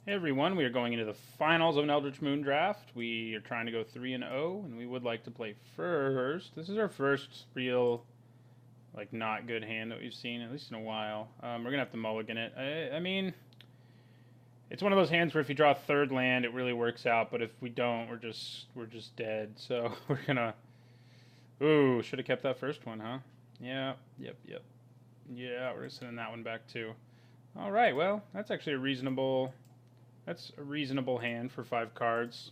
Hey everyone, we are going into the finals of an Eldritch Moon draft. We are trying to go 3-0, and we would like to play first. This is our first real, not good hand that we've seen, at least in a while. We're going to have to mulligan it. I mean, it's one of those hands where if you draw a third land, it really works out, but if we don't, we're just dead. So we're going to... Ooh, should have kept that first one, huh? Yeah, yep. Yeah, we're sending that one back too. All right, well, that's actually a reasonable... That's a reasonable hand for 5 cards.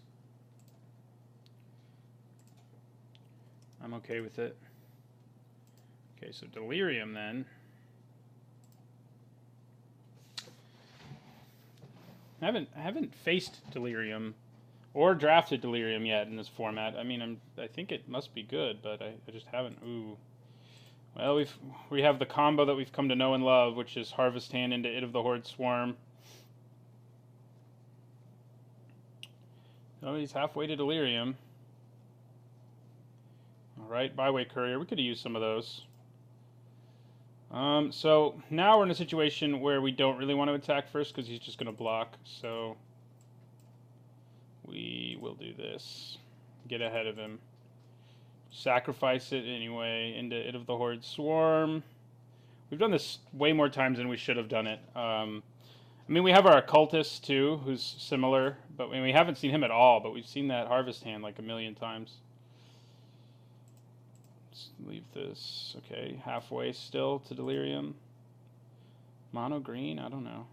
I'm okay with it. Okay, so Delirium then. I haven't faced Delirium or drafted Delirium yet in this format. I mean, I think it must be good, but I just haven't. Ooh. Well, we have the combo that we've come to know and love, which is Harvest Hand into It of the Horde Swarm. Oh, he's halfway to Delirium. Alright, Byway Courier. We could have used some of those. So now we're in a situation where we don't really want to attack first because he's just going to block. So we will do this. Get ahead of him. Sacrifice it anyway into It of the Horde Swarm. We've done this way more times than we should have done it. I mean, we have our Occultist, too, who's similar, but we haven't seen him at all, but we've seen that Harvest Hand like a million times. Let's leave this, okay, halfway still to Delirium. Mono green? I don't know.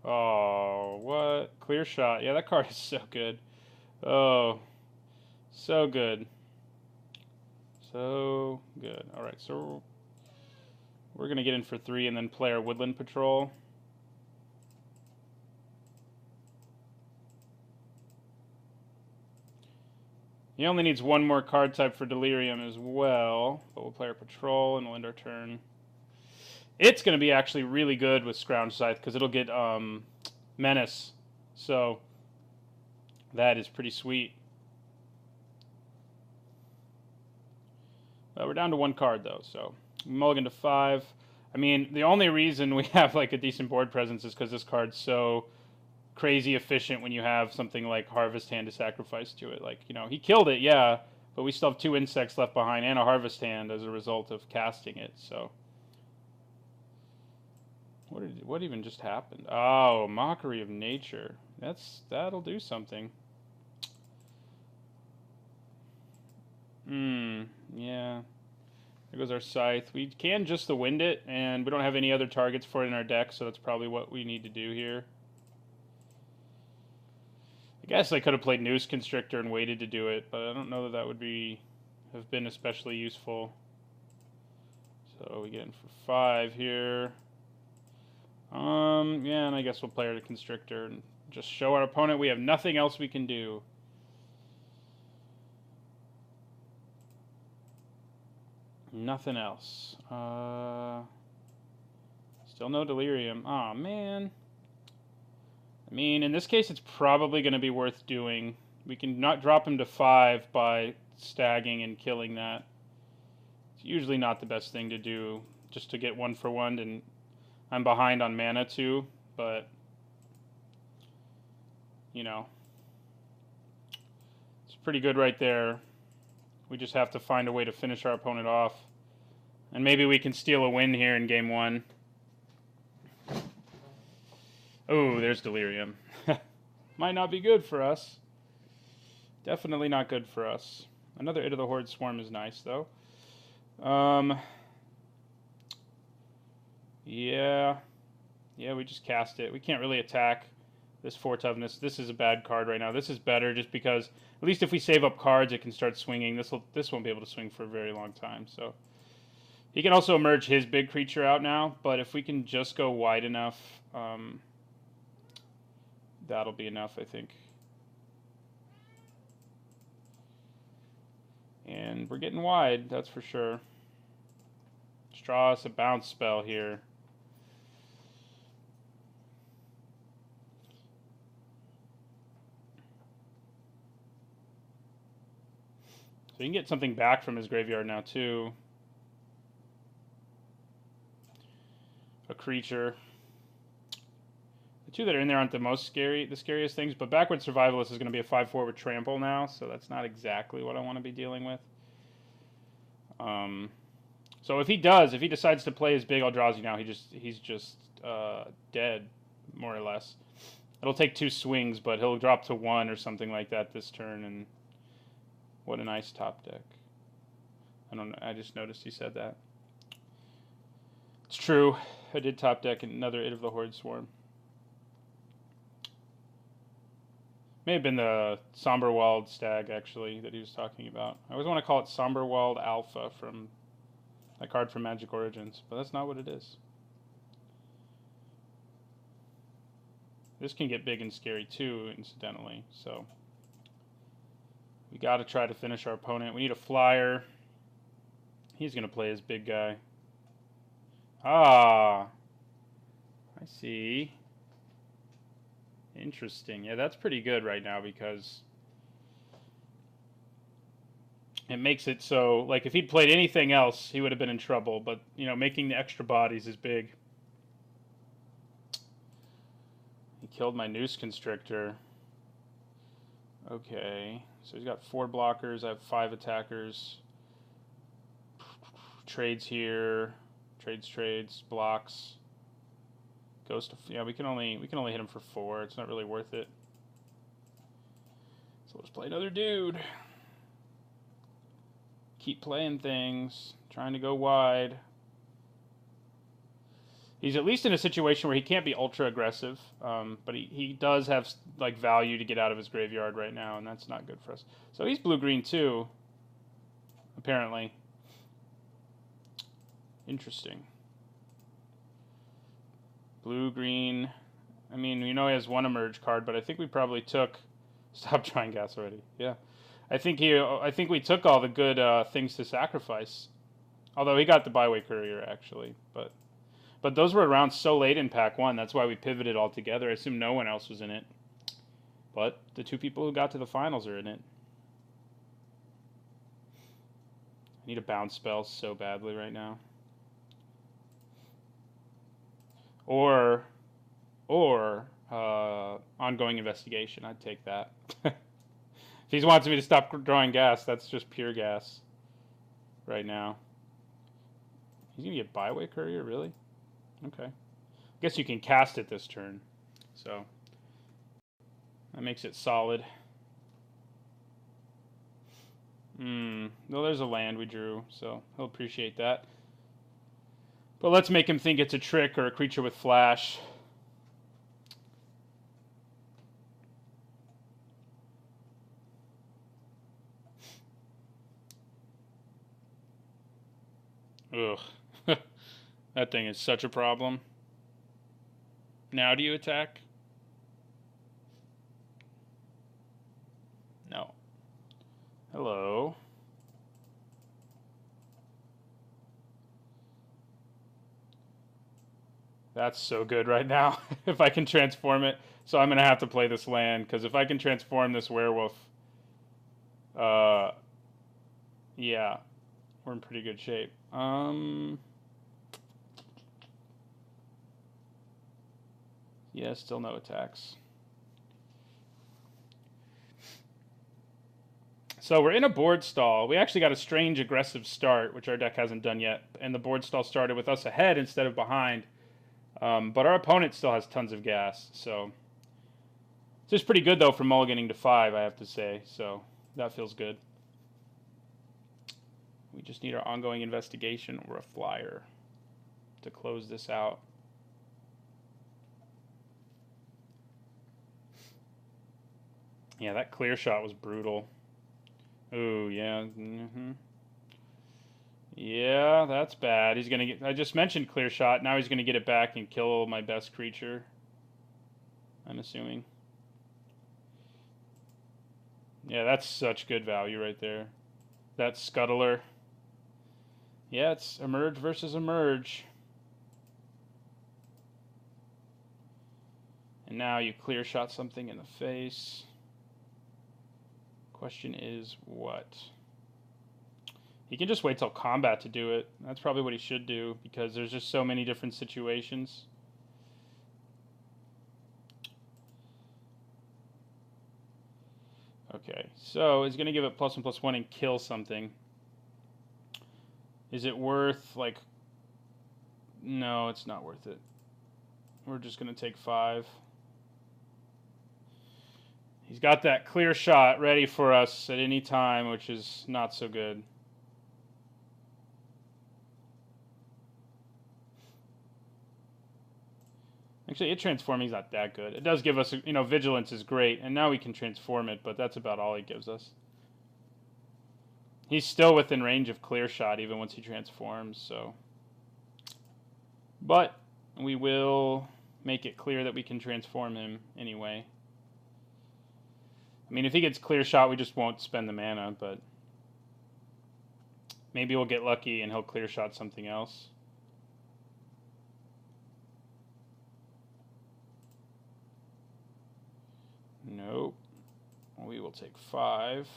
Oh, what? Clear Shot. Yeah, that card is so good. Oh, so good. So good. Alright, so we're going to get in for 3 and then play our Woodland Patrol. He only needs 1 more card type for Delirium as well, but we'll play our Patrol and we'll end our turn. It's going to be actually really good with Scrounge Scythe because it'll get Menace. So that is pretty sweet. Well, we're down to 1 card though, so mulligan to 5. I mean, the only reason we have like a decent board presence is because this card's so crazy efficient when you have something like Harvest Hand to sacrifice to it. Like, you know, he killed it, yeah, but we still have 2 insects left behind and a Harvest Hand as a result of casting it, so... What even just happened? Oh, Mockery of Nature. That'll do something. Yeah. There goes our Scythe. We can just the Wind it, and we don't have any other targets for it in our deck, so that's probably what we need to do here. I guess I could have played Noose Constrictor and waited to do it, but I don't know that that would have been especially useful. So we get in for 5 here. Yeah, and I guess we'll play our Constrictor and just show our opponent we have nothing else we can do. Nothing else. Still no Delirium. Aw, man. I mean, in this case, it's probably going to be worth doing. We can not drop him to 5 by stagging and killing that. It's usually not the best thing to do, just to get 1 for 1, and I'm behind on mana too, but, you know, it's pretty good right there. We just have to find a way to finish our opponent off. And maybe we can steal a win here in game 1. Oh, there's Delirium. Might not be good for us. Definitely not good for us. Another It of the Horde Swarm is nice, though. Yeah, we just cast it. We can't really attack this 4 toughness. This is a bad card right now. This is better just because at least if we save up cards, it can start swinging. This won't be able to swing for a very long time. So he can also emerge his big creature out now, but if we can just go wide enough, that'll be enough, I think. And we're getting wide, that's for sure. Let's draw us a bounce spell here. So you can get something back from his graveyard now, too. A creature. The two that are in there aren't the scariest things, but Backward Survivalist is going to be a 5/4 with Trample now, so that's not exactly what I want to be dealing with. So if he decides to play his big Eldrazi now, he's just dead, more or less. It'll take 2 swings, but he'll drop to 1 or something like that this turn, and what a nice top deck. I don't know, I just noticed he said that. It's true, I did top deck another It of the Horde Swarm. May have been the Somberwald Stag, actually, that he was talking about. I always want to call it Somberwald Alpha from a card from Magic Origins, but that's not what it is. This can get big and scary too, incidentally, so we got to try to finish our opponent. We need a flyer. He's going to play his big guy. Ah, I see. Interesting. Yeah, that's pretty good right now because it makes it so, like, if he'd played anything else, he would have been in trouble. But, you know, making the extra bodies is big. He killed my Noose Constrictor. Okay. So he's got 4 blockers. I have 5 attackers. Trades here. Trades. Blocks. Ghost of, yeah, we can only hit him for 4. It's not really worth it. So let's play another dude. Keep playing things. Trying to go wide. He's at least in a situation where he can't be ultra aggressive, but he does have like value to get out of his graveyard right now, and that's not good for us. So he's blue-green too, apparently. Interesting. Blue-green. I mean, we know he has 1 emerge card, but I think we probably took... Stop trying gas already. Yeah. I think we took all the good things to sacrifice. Although he got the Byway Courier, actually. But those were around so late in Pack 1, that's why we pivoted altogether. I assume no one else was in it. But the 2 people who got to the finals are in it. I need a bounce spell so badly right now. Or ongoing investigation. I'd take that. If he wants me to stop drawing gas, that's just pure gas right now. He's going to get Byway Courier, really? Okay. I guess you can cast it this turn. So that makes it solid. Well, there's a land we drew, so he'll appreciate that. But let's make him think it's a trick or a creature with flash. Ugh. That thing is such a problem. Now do you attack? No. Hello. That's so good right now. If I can transform it. So I'm going to have to play this land, because if I can transform this werewolf, yeah, we're in pretty good shape. Yeah, still no attacks. So we're in a board stall. We actually got a strange aggressive start, which our deck hasn't done yet. And the board stall started with us ahead instead of behind. But our opponent still has tons of gas. So it's just pretty good, though, for mulliganing to 5, I have to say. So that feels good. We just need our ongoing investigation or a flyer to close this out. Yeah, that clear shot was brutal. Ooh, yeah. Yeah, that's bad. He's gonna get... I just mentioned clear shot. Now he's gonna get it back and kill my best creature, I'm assuming. Yeah, that's such good value right there. That Scuttler. Yeah, it's emerge versus emerge. And now you clear shot something in the face. Question is what? He can just wait till combat to do it. That's probably what he should do, because there's just so many different situations. Okay, so it's going to give it +1/+1 and kill something. Is it worth, like... No, it's not worth it. We're just going to take 5. He's got that clear shot ready for us at any time, which is not so good. Actually, it transforming is not that good. It does give us, you know, vigilance is great, and now we can transform it, but that's about all it gives us. He's still within range of clear shot even once he transforms, so. But we will make it clear that we can transform him anyway. I mean, if he gets clear shot, we just won't spend the mana, but maybe we'll get lucky and he'll clear shot something else. Nope. We will take 5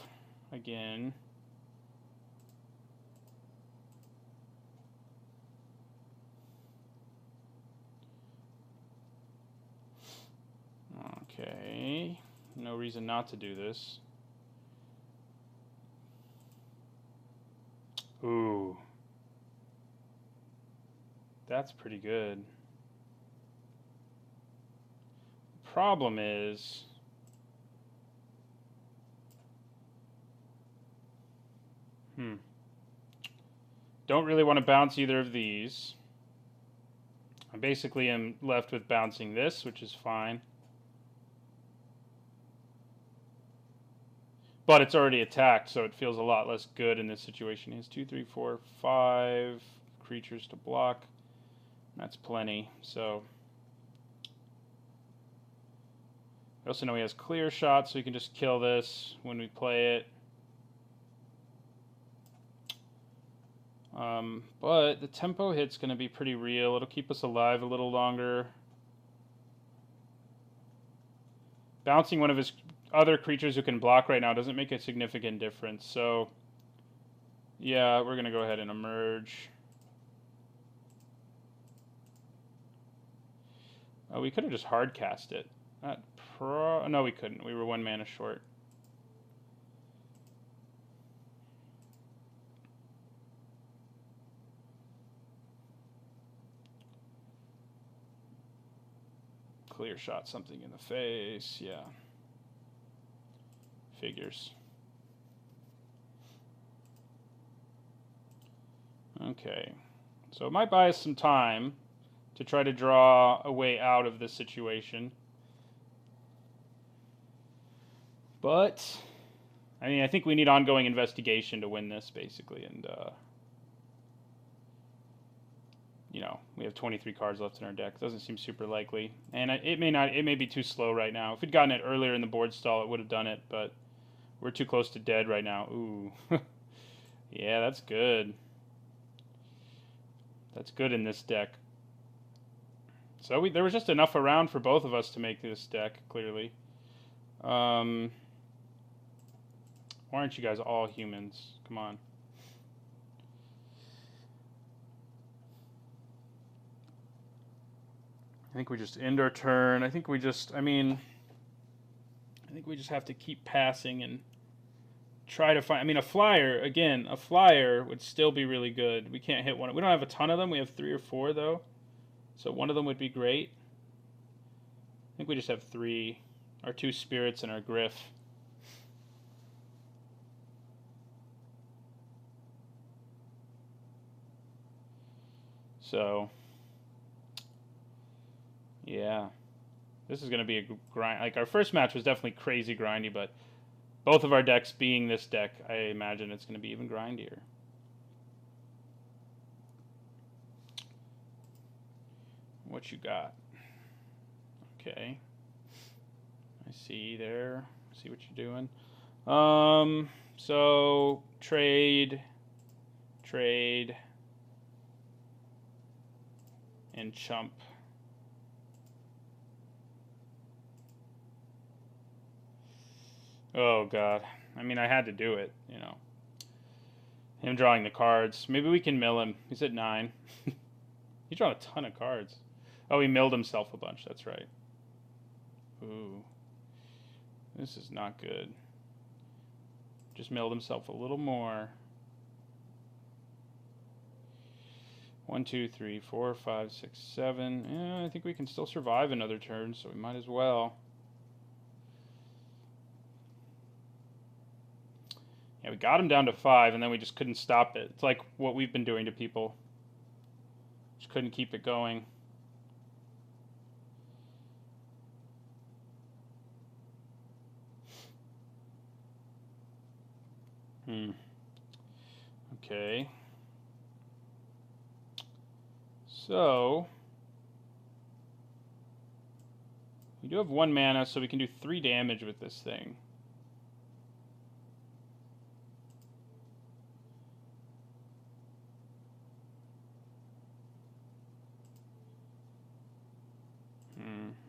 again. Okay. No reason not to do this. Ooh. That's pretty good. Problem is... Don't really want to bounce either of these. I basically am left with bouncing this, which is fine. But it's already attacked, so it feels a lot less good in this situation. He has 2, 3, 4, 5 creatures to block. That's plenty, so... I also know he has clear shot, so he can just kill this when we play it. But the tempo hit's going to be pretty real. It'll keep us alive a little longer. Bouncing one of his other creatures who can block right now doesn't make a significant difference. So, yeah, we're going to go ahead and emerge. We could have just hard cast it. No, we couldn't. We were 1 mana short. Clear shot something in the face, yeah. Figures. Okay. So it might buy us some time to try to draw a way out of this situation. But, I mean, I think we need ongoing investigation to win this, basically, and, you know, we have 23 cards left in our deck. Doesn't seem super likely. And it may be too slow right now. If we'd gotten it earlier in the board stall, it would have done it, but we're too close to dead right now. Ooh. Yeah, that's good. That's good in this deck. So there was just enough around for both of us to make this deck, clearly. Why aren't you guys all humans? Come on. I think we just end our turn. I think we just have to keep passing and try to find... I mean, a flyer would still be really good. We can't hit one. We don't have a ton of them. We have 3 or 4, though. So one of them would be great. I think we just have 3. Our 2 spirits and our Griff. So... yeah, this is going to be a grind. Like, our first match was definitely crazy grindy, but both of our decks being this deck, I imagine it's going to be even grindier. What you got? Okay. I see there. See what you're doing. So, trade, and chump. Oh, God. I mean, I had to do it, you know. Him drawing the cards. Maybe we can mill him. He's at 9. He drawn a ton of cards. Oh, he milled himself a bunch. That's right. Ooh. This is not good. Just milled himself a little more. 1, 2, 3, 4, 5, 6, 7. Yeah, I think we can still survive another turn, so we might as well. Yeah, we got him down to 5, and then we just couldn't stop it. It's like what we've been doing to people. Just couldn't keep it going. Okay. So we do have 1 mana, so we can do 3 damage with this thing.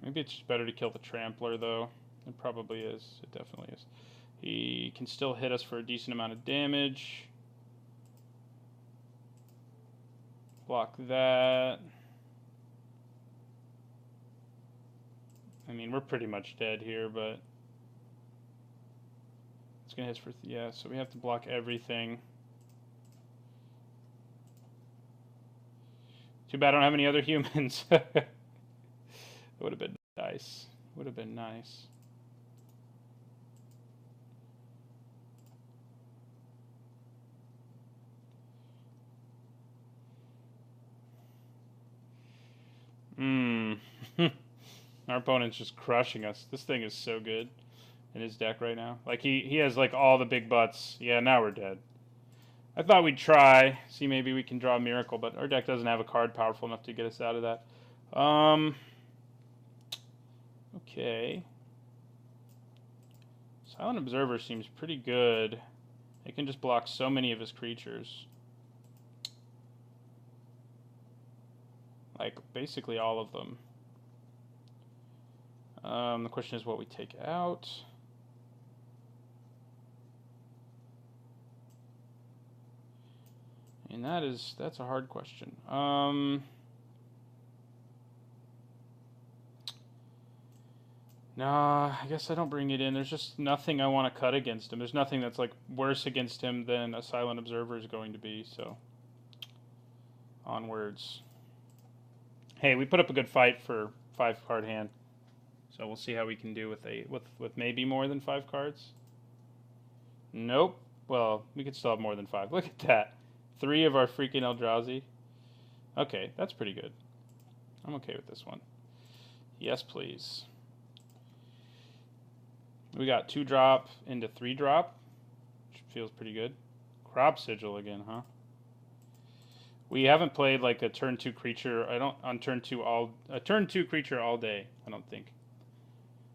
Maybe it's just better to kill the Trampler, though. It probably is. It definitely is. He can still hit us for a decent amount of damage. Block that. I mean, we're pretty much dead here, but it's going to hit for... yeah, so we have to block everything. Too bad I don't have any other humans. It would have been nice. Would have been nice. Our opponent's just crushing us. This thing is so good in his deck right now. Like, he has, like, all the big butts. Yeah, now we're dead. I thought we'd try. See, maybe we can draw a miracle, but our deck doesn't have a card powerful enough to get us out of that. Okay. Silent Observer seems pretty good. It can just block so many of his creatures. Like, basically all of them. The question is what we take out. And that's a hard question. Nah, I guess I don't bring it in. There's just nothing I want to cut against him. There's nothing that's like worse against him than a Silent Observer is going to be, so onwards. Hey, we put up a good fight for 5-card hand. So we'll see how we can do with maybe more than 5 cards. Nope. Well, we could still have more than 5. Look at that. 3 of our freaking Eldrazi. Okay, that's pretty good. I'm okay with this one. Yes, please. We got 2-drop into 3-drop, which feels pretty good. Crop Sigil again, huh? We haven't played like a turn 2 creature. On turn 2 a turn 2 creature all day. I don't think.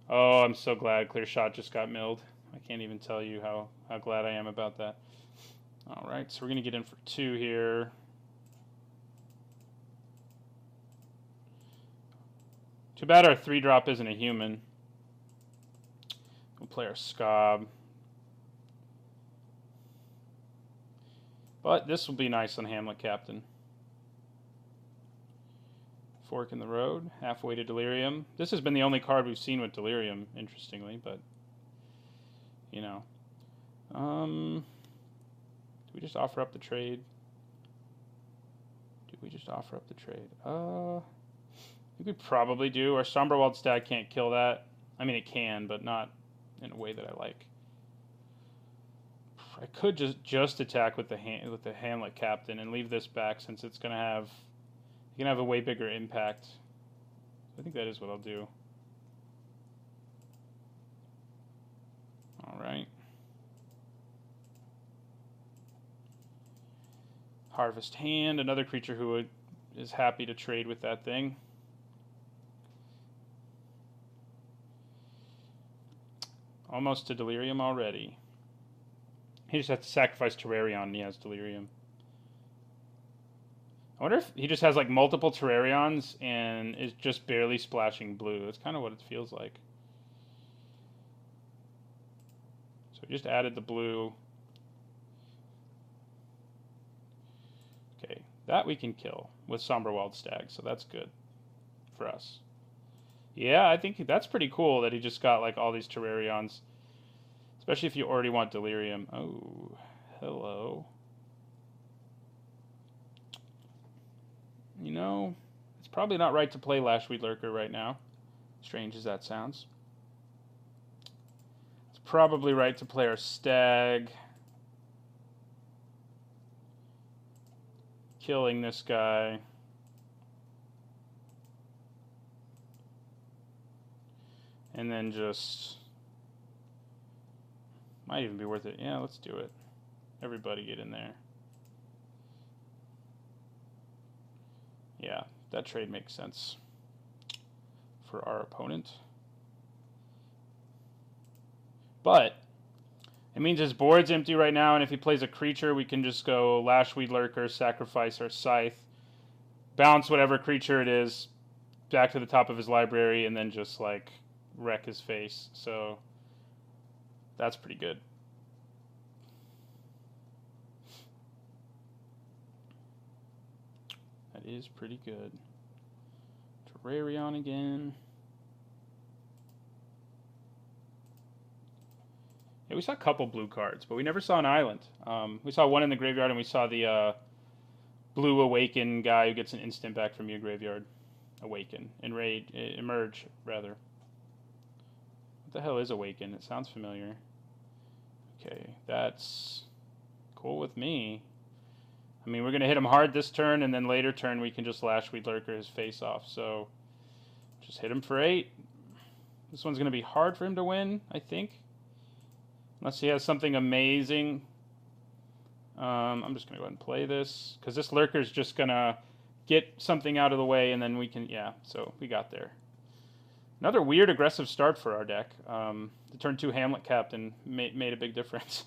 Oh, I'm so glad Clear Shot just got milled. I can't even tell you how glad I am about that. All right, so we're gonna get in for 2 here. Too bad our 3-drop isn't a human. We'll play our Scob. But this will be nice on Hamlet Captain. Fork in the Road, halfway to Delirium. This has been the only card we've seen with Delirium, interestingly, but, you know. Do we just offer up the trade? Do we just offer up the trade? I think we probably do. Our Somberwald Stag can't kill that. I mean, it can, but not in a way that I like. I could just attack with the Hamlet Captain and leave this back since it's gonna have a way bigger impact. I think that is what I'll do. All right. Harvest Hand, another creature who is happy to trade with that thing. Almost to Delirium already. He just has to sacrifice Terrarion and he has Delirium. I wonder if he just has like multiple Terrarions and is just barely splashing blue. That's kind of what it feels like. So we just added the blue. Okay, that we can kill with Somberwald Stag, so that's good for us. Yeah, I think that's pretty cool that he just got like all these Terrarions. Especially if you already want Delirium. Oh, hello. You know, it's probably not right to play Lashweed Lurker right now. Strange as that sounds. It's probably right to play our Stag. Killing this guy. And then just... Might even be worth it. Yeah, let's do it. Everybody get in there. Yeah, that trade makes sense for our opponent. But it means his board's empty right now, and if he plays a creature, we can just go Lashweed Lurker, sacrifice our Scythe, bounce whatever creature it is back to the top of his library, and then just, like, wreck his face. So that's pretty good. That is pretty good. Terrarion again. Yeah, we saw a couple blue cards, but we never saw an island. We saw one in the graveyard, and we saw the blue Awaken guy who gets an instant back from your graveyard. Awaken. Emerge, rather. What the hell is Awaken? It sounds familiar. Okay, that's cool with me. I mean, we're going to hit him hard this turn, and then later turn we can just Lashweed Lurker his face off. So just hit him for 8. This one's going to be hard for him to win, I think. Unless he has something amazing. I'm just going to go ahead and play this, because this Lurker's just going to get something out of the way, and then we can, yeah, so we got there. Another weird aggressive start for our deck. The turn 2 Hamlet Captain made a big difference.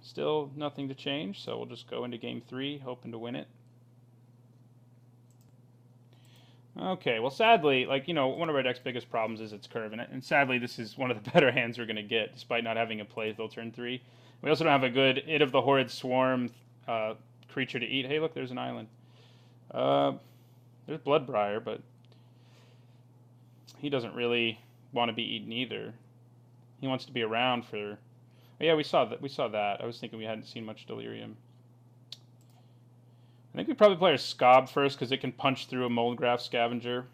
Still nothing to change, so we'll just go into game 3, hoping to win it. Okay, well, sadly, like, you know, one of our deck's biggest problems is its curve, and sadly, this is one of the better hands we're going to get, despite not having a play till turn 3. We also don't have a good Id of the Horrid Swarm creature to eat. Hey, look, there's an island. There's Bloodbriar, but he doesn't really want to be eaten either. He wants to be around for... Oh, yeah, we saw that. I was thinking we hadn't seen much Delirium. I think we probably play our Scob first, because it can punch through a Moldgraph Scavenger.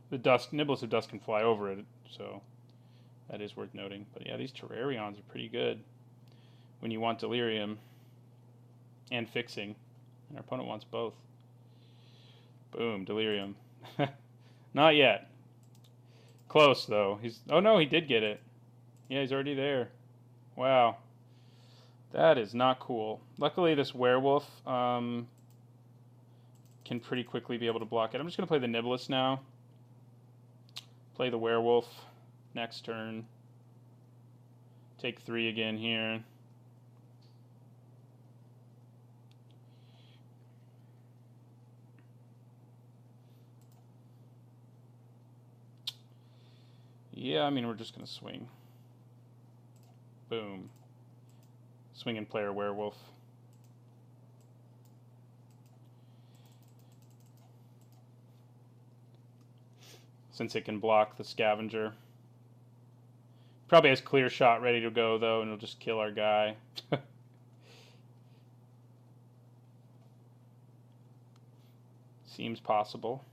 The Niblis of Dust can fly over it, so that is worth noting. But yeah, these Terrarions are pretty good when you want Delirium and fixing. And our opponent wants both. Boom, Delirium. Not yet. Close, though. Oh, no, he did get it. Yeah, he's already there. Wow. That is not cool. Luckily, this Werewolf can pretty quickly be able to block it. I'm just going to play the Niblis now. Play the Werewolf next turn. Take 3 again here. Yeah, I mean, we're just going to swing. Boom. Swing and player Werewolf. Since it can block the Scavenger. Probably has Clear Shot ready to go, though, and it'll just kill our guy. Seems possible.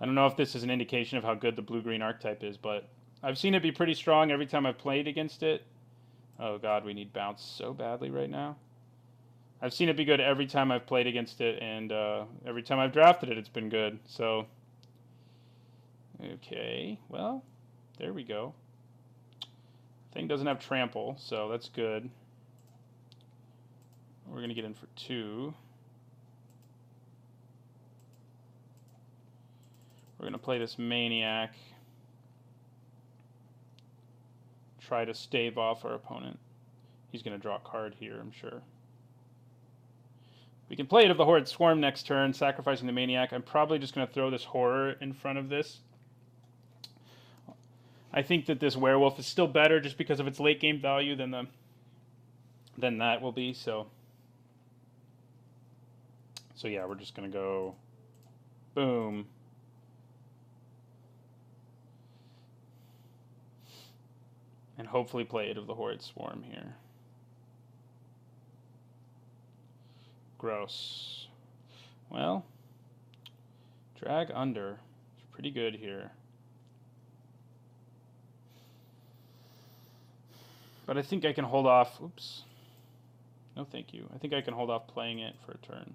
I don't know if this is an indication of how good the blue-green archetype is, but I've seen it be pretty strong every time I've played against it. Oh god, we need bounce so badly right now. I've seen it be good every time I've played against it, and every time I've drafted it, it's been good. So, okay, well, there we go. Thing doesn't have trample, so that's good. We're going to get in for 2. We're going to play this Maniac. Try to stave off our opponent. He's going to draw a card here, I'm sure. We can play It of the Horrid Swarm next turn, sacrificing the Maniac. I'm probably just going to throw this Horror in front of this. I think that this Werewolf is still better just because of its late game value than that will be. So yeah, we're just going to go boom. And hopefully play It of the Horrid Swarm here. Gross. Well, drag under. It's pretty good here. But I think I can hold off. Oops. No, thank you. I think I can hold off playing it for a turn.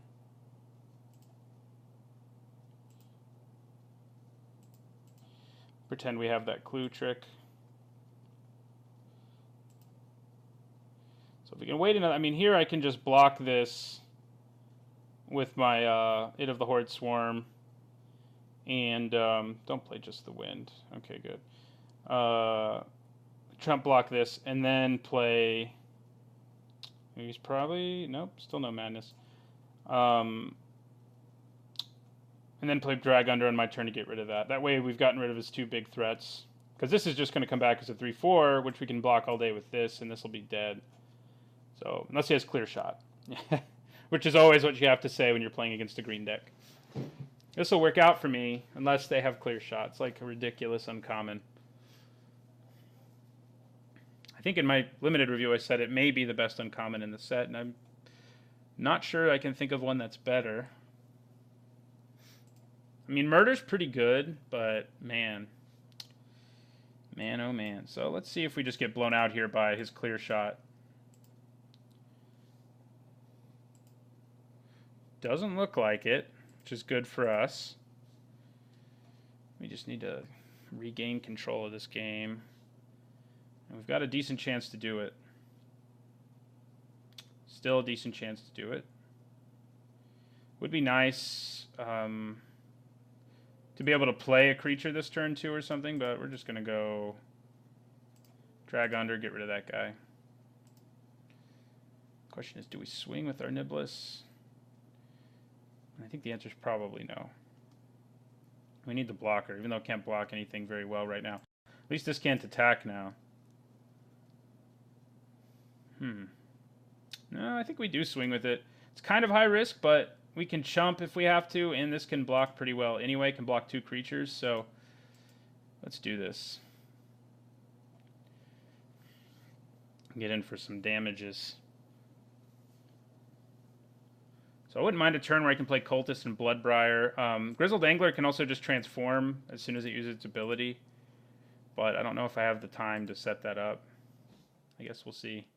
Pretend we have that clue trick. So if we can wait another, I mean, here I can just block this with my It of the Horrid Swarm, and don't play just the wind. Okay, good. Trump block this, and then play. He's probably nope, still no madness. And then play drag under on my turn to get rid of that. That way we've gotten rid of his two big threats. Because this is just going to come back as a 3/4, which we can block all day with this, and this will be dead. So, unless he has clear shot. Which is always what you have to say when you're playing against a green deck. This will work out for me, unless they have clear shot. It's like a ridiculous uncommon. I think in my limited review I said it may be the best uncommon in the set, and I'm not sure I can think of one that's better. I mean, Murder's pretty good, but man. Man, oh man. So let's see if we just get blown out here by his clear shot. Doesn't look like it, which is good for us. We just need to regain control of this game. And we've got a decent chance to do it. Still a decent chance to do it. Would be nice to be able to play a creature this turn too or something, but we're just going to go drag under, get rid of that guy. Question is, do we swing with our Niblis? I think the answer is probably no. We need the blocker, even though it can't block anything very well right now. At least this can't attack now. No, I think we do swing with it. It's kind of high risk, but we can chump if we have to, and this can block pretty well anyway. Can block 2 creatures, so let's do this. Get in for some damages. So I wouldn't mind a turn where I can play Cultist and Bloodbriar. Grizzled Angler can also just transform as soon as it uses its ability, but I don't know if I have the time to set that up. I guess we'll see.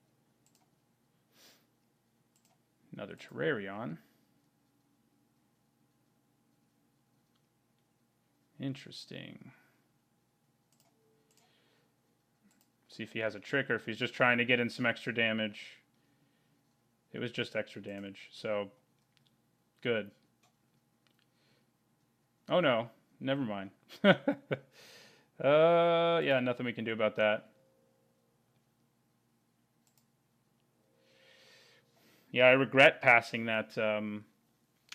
Another Terrarion. Interesting. See if he has a trick or if he's just trying to get in some extra damage. It was just extra damage, so good. Oh no, never mind. Yeah, nothing we can do about that. Yeah, I regret passing that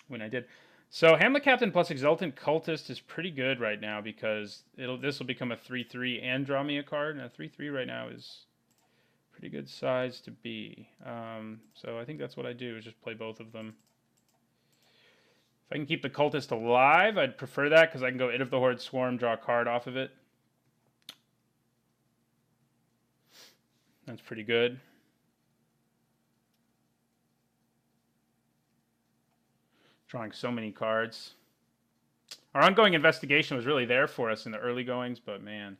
when I did. So Hamlet Captain plus Exultant Cultist is pretty good right now because this will become a 3/3 and draw me a card. And a 3/3 right now is pretty good size to be. So I think that's what I do, is just play both of them. If I can keep the Cultist alive, I'd prefer that because I can go It of the Horrid Swarm, draw a card off of it. That's pretty good. Drawing so many cards. Our ongoing investigation was really there for us in the early goings, but man,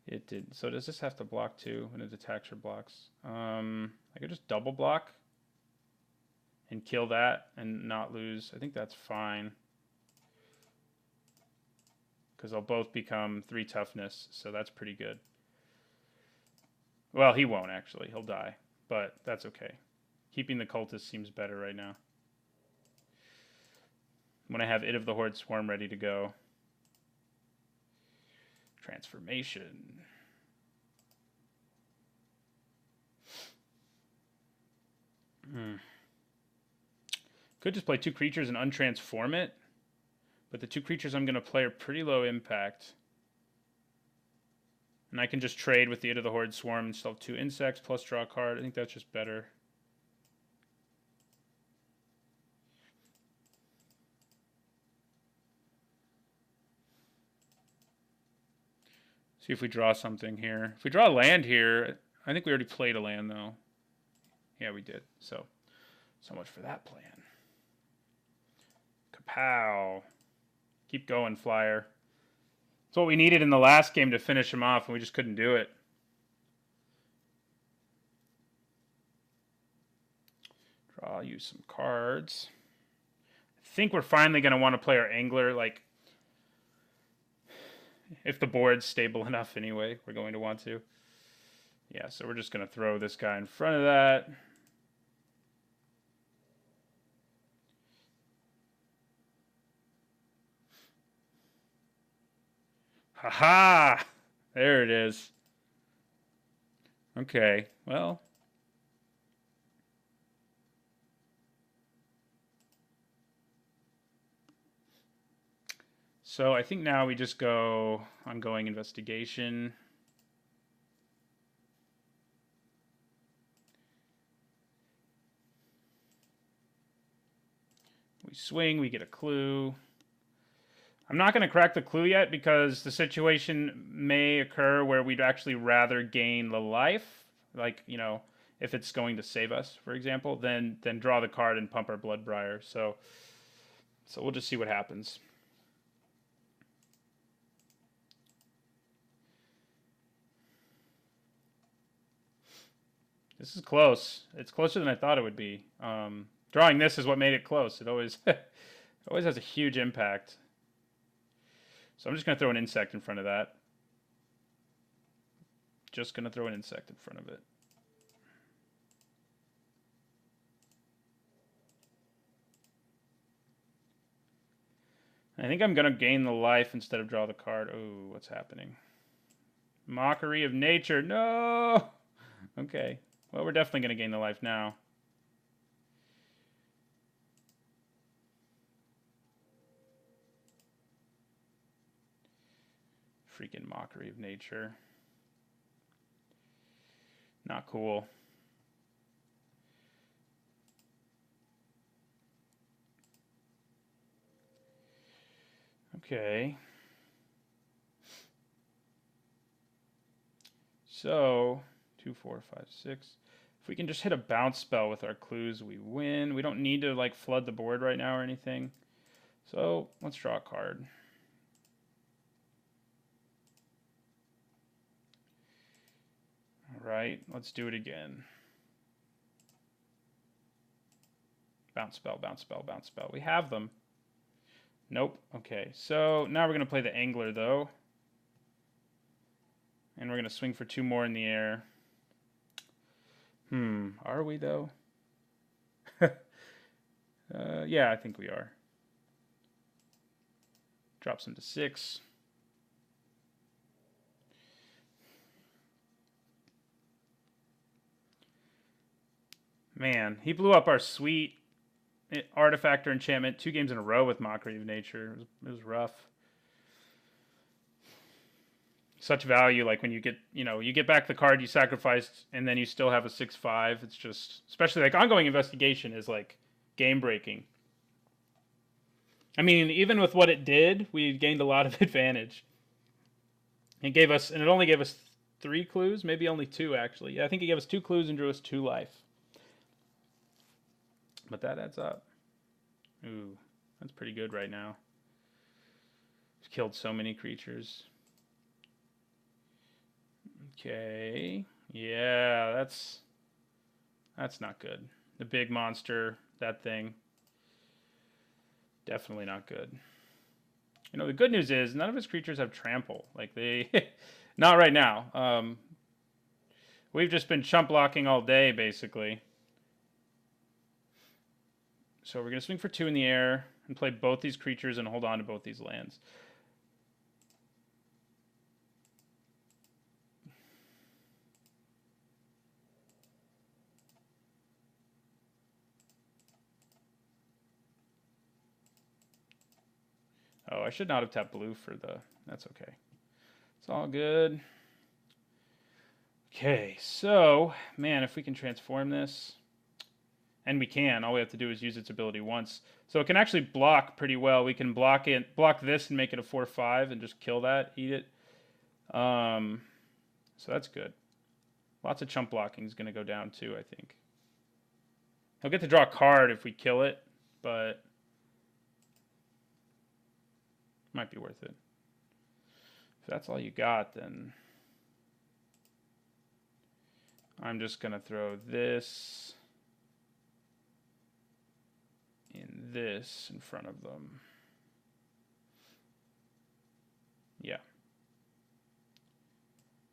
it did. So does this have to block too when it attacks or blocks? I could just double block and kill that and not lose. I think that's fine because they'll both become 3 toughness, so that's pretty good. Well, he won't actually. He'll die, but that's okay. Keeping the Cultist seems better right now. When I have It of the Horrid Swarm ready to go. Transformation. Could just play 2 creatures and untransform it, but the 2 creatures I'm going to play are pretty low impact. And I can just trade with the It of the Horrid Swarm and still have 2 insects plus draw a card. I think that's just better. See if we draw something here. If we draw a land here, I think we already played a land, though. Yeah, we did. So much for that plan. Kapow. Keep going, flyer. It's what we needed in the last game to finish him off, and we just couldn't do it. Draw you some cards. I think we're finally going to want to play our angler, like, if the board's stable enough anyway, we're going to want to. Yeah, so we're just going to throw this guy in front of that. Haha! There it is. Okay, well. So I think now we just go ongoing investigation. We swing, we get a clue. I'm not going to crack the clue yet because the situation may occur where we'd actually rather gain the life, like, you know, if it's going to save us, for example, than draw the card and pump our Bloodbriar. So we'll just see what happens. This is close. It's closer than I thought it would be. Drawing this is what made it close. It always always has a huge impact. So I'm just going to throw an insect in front of that. Just going to throw an insect in front of it. I think I'm going to gain the life instead of draw the card. Oh, what's happening? Mockery of nature. No! Okay. Well, we're definitely going to gain the life now. Freaking mockery of nature. Not cool. Okay. So, 2, 4, 5, 6. If we can just hit a bounce spell with our clues, we win. We don't need to, like, flood the board right now or anything. So, let's draw a card. All right, let's do it again. Bounce spell, bounce spell, bounce spell. We have them. Nope. Okay, so now we're going to play the angler, though. And we're going to swing for 2 more in the air. Are we, though? Yeah, I think we are. Drops him to 6. Man, he blew up our sweet artifact or enchantment 2 games in a row with Mockery of Nature. It was rough. Such value, like when you get, you get back the card you sacrificed and then you still have a 6/5. It's just, especially like ongoing investigation is like game breaking. I mean, even with what it did, we gained a lot of advantage. It only gave us 3 clues, maybe only 2 actually. Yeah, I think it gave us 2 clues and drew us 2 life. But that adds up. Ooh, that's pretty good right now. We've killed so many creatures. Okay. Yeah, that's not good. The big monster, that thing. Definitely not good. The good news is none of his creatures have trample. Like they not right now. We've just been chump blocking all day basically. So we're going to swing for 2 in the air and play both these creatures and hold on to both these lands. Oh, I should not have tapped blue for the... That's okay. It's all good. Okay, so, man, if we can transform this... And we can. All we have to do is use its ability once. So it can actually block pretty well. We can block this and make it a 4/5 and just kill that, eat it. So that's good. Lots of chump blocking is going to go down too, I think. He'll get to draw a card if we kill it, but might be worth it. If that's all you got, then I'm just going to throw this and this in front of them. Yeah.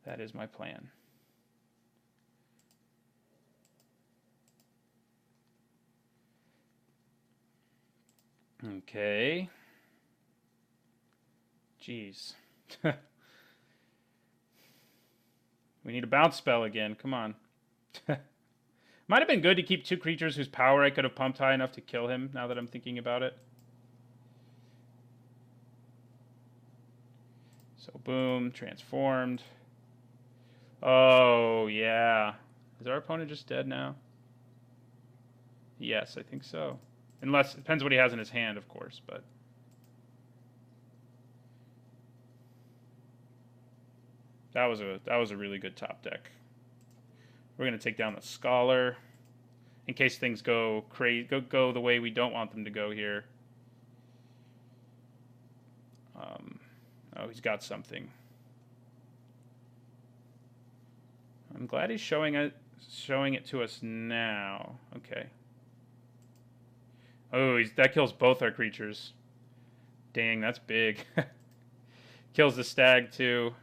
That is my plan. Okay. Jeez. We need a bounce spell again. Come on. Might have been good to keep 2 creatures whose power I could have pumped high enough to kill him, now that I'm thinking about it. So boom, transformed. Oh, yeah. Is our opponent just dead now? Yes, I think so. Unless, it depends what he has in his hand, of course, but... That was a really good top deck. We're going to take down the Scholar. In case things go crazy, go the way we don't want them to go here. Oh, he's got something. I'm glad he's showing it to us now. Okay. Oh, that kills both our creatures. Dang, that's big. Kills the stag too.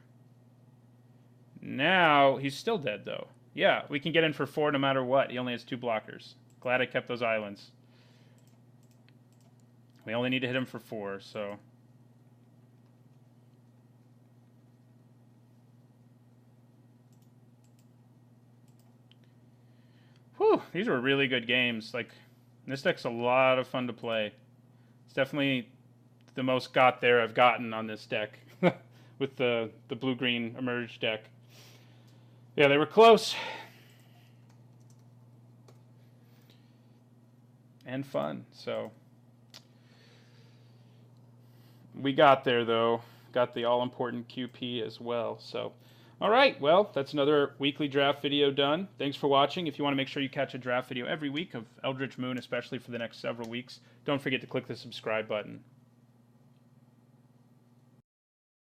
Now he's still dead though. Yeah, we can get in for 4 no matter what. He only has 2 blockers. Glad I kept those islands. We only need to hit him for 4, so... Whew, these were really good games. Like, this deck's a lot of fun to play. It's definitely the most got there I've gotten on this deck. With the blue-green Emerge deck. Yeah, they were close. And fun, so... We got there, though. Got the all-important QP as well, so... Alright, well, that's another weekly draft video done. Thanks for watching. If you want to make sure you catch a draft video every week of Eldritch Moon, especially for the next several weeks, don't forget to click the subscribe button.